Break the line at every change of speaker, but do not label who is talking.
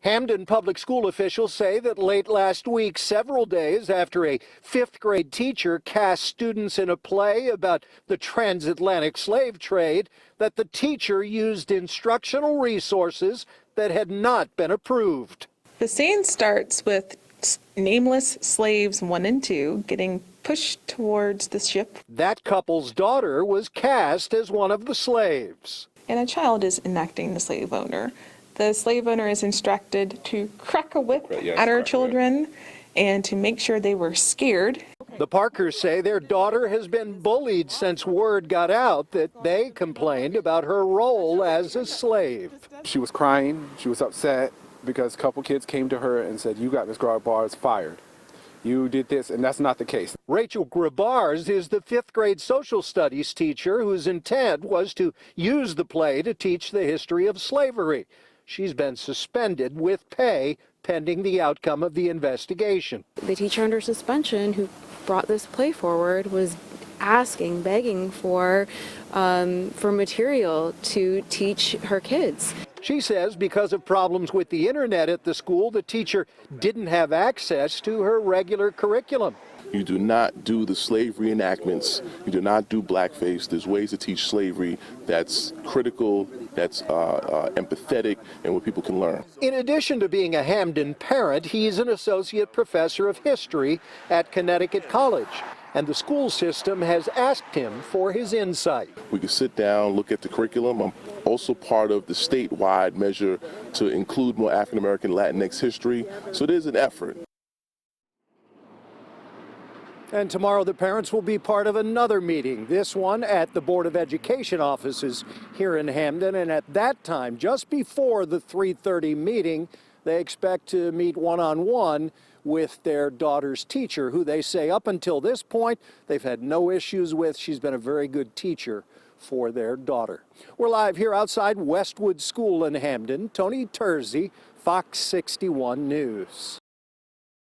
Hamden Public School officials say that late last week, several days after a fifth-grade teacher cast students in a play about the transatlantic slave trade, that the teacher used instructional resources that had not been approved.
The scene starts with nameless slaves 1 and 2 getting pushed towards the ship.
That couple's daughter was cast as one of the slaves.
And a child is enacting the slave owner. The slave owner is instructed to crack a whip at her children and to make sure they were scared.
The Parkers say their daughter has been bullied since word got out that they complained about her role as a slave.
She was crying, she was upset because a couple kids came to her and said, "You got Miss Grabars fired. You did this," and that's not the case.
Rachel Grabars is the fifth-grade social studies teacher whose intent was to use the play to teach the history of slavery. She's been suspended with pay pending the outcome of the investigation.
The teacher under suspension who brought this play forward was begging for material to teach her kids.
She says because of problems with the internet at the school, the teacher didn't have access to her regular curriculum.
You do not do the slave reenactments. You do not do blackface. There's ways to teach slavery that's critical, that's empathetic, and where people can learn.
In addition to being a Hamden parent, he's an associate professor of history at Connecticut College, and the school system has asked him for his insight.
We can sit down, look at the curriculum. I'm also part of the statewide measure to include more African American Latinx history, so there's an effort.
And tomorrow the parents will be part of another meeting, this one at the Board of Education offices here in Hamden. And at that time, just before the 3:30 meeting, they expect to meet one-on-one with their daughter's teacher, who they say up until this point they've had no issues with. She's been a very good teacher for their daughter. We're live here outside Westwood School in Hamden. Tony Terzi, Fox 61 News.